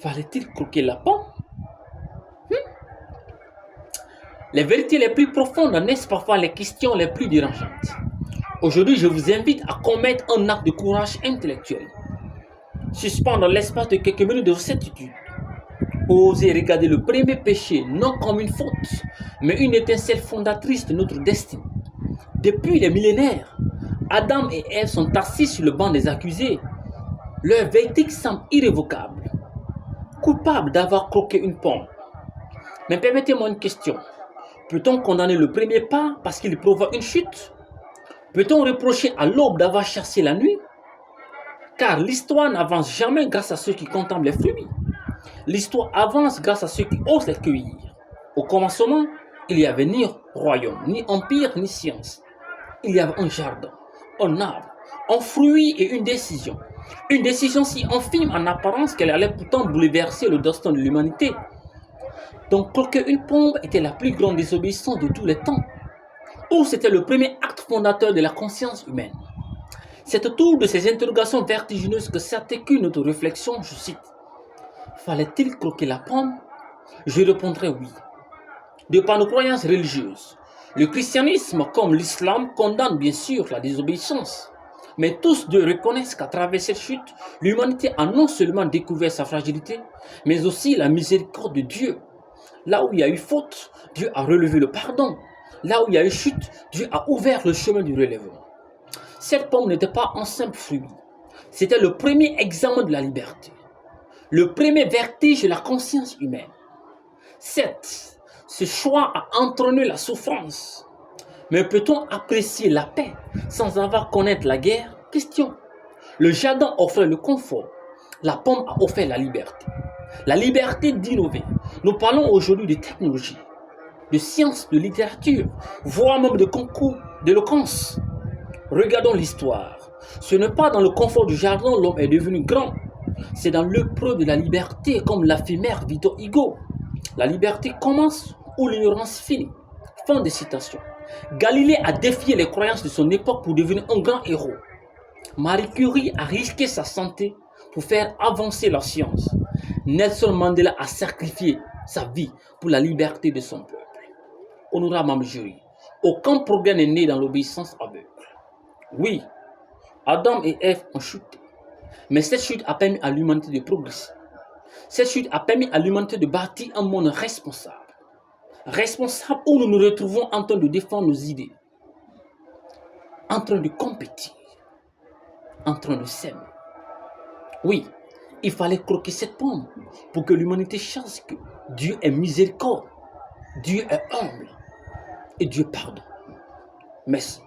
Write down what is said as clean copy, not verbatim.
Fallait-il croquer la pomme? Les vérités les plus profondes naissent parfois les questions les plus dérangeantes. Aujourd'hui, je vous invite à commettre un acte de courage intellectuel. Suspendre l'espace de quelques minutes de vos certitudes. Osez regarder le premier péché non comme une faute, mais une étincelle fondatrice de notre destin. Depuis les millénaires, Adam et Ève sont assis sur le banc des accusés. Leur verdict semble irrévocable. Coupables d'avoir croqué une pomme. Mais permettez-moi une question. Peut-on condamner le premier pas parce qu'il provoque une chute? Peut-on reprocher à l'aube d'avoir chassé la nuit? Car l'histoire n'avance jamais grâce à ceux qui contemplent les fruits. L'histoire avance grâce à ceux qui osent les cueillir. Au commencement, il n'y avait ni royaume, ni empire, ni science. Il y avait un jardin, un arbre, un fruit et une décision. Une décision si infime en apparence qu'elle allait pourtant bouleverser le destin de l'humanité. Donc croquer une pomme était la plus grande désobéissance de tous les temps. Ou c'était le premier acte fondateur de la conscience humaine. C'est autour de ces interrogations vertigineuses que s'articule notre réflexion, je cite. Fallait-il croquer la pomme? Je répondrai oui. De par nos croyances religieuses, le christianisme comme l'islam condamnent bien sûr la désobéissance. Mais tous deux reconnaissent qu'à travers cette chute, l'humanité a non seulement découvert sa fragilité, mais aussi la miséricorde de Dieu. Là où il y a eu faute, Dieu a relevé le pardon. Là où il y a eu chute, Dieu a ouvert le chemin du relèvement. Cette pomme n'était pas un simple fruit. C'était le premier examen de la liberté. Le premier vertige de la conscience humaine. Certes, ce choix a entraîné la souffrance. Mais peut-on apprécier la paix sans avoir connaître la guerre? Question. Le jardin offrait le confort. La pomme a offert la liberté. La liberté d'innover. Nous parlons aujourd'hui de technologie, de sciences, de littérature, voire même de concours d'éloquence. Regardons l'histoire. Ce n'est pas dans le confort du jardin l'homme est devenu grand. C'est dans l'épreuve de la liberté, comme l'affirmait Victor Hugo. La liberté commence où l'ignorance finit. Fin de citation. Galilée a défié les croyances de son époque pour devenir un grand héros. Marie Curie a risqué sa santé pour faire avancer la science. Nelson Mandela a sacrifié sa vie pour la liberté de son peuple. Honorable Mamjuri, aucun progrès n'est né dans l'obéissance aveugle. Oui, Adam et Ève ont chuté, mais cette chute a permis à l'humanité de progresser. Cette chute a permis à l'humanité de bâtir un monde responsable. Responsable où nous nous retrouvons en train de défendre nos idées, en train de compétir, en train de s'aimer. Oui, il fallait croquer cette pomme pour que l'humanité sache que Dieu est miséricorde, Dieu est humble et Dieu pardonne. Merci.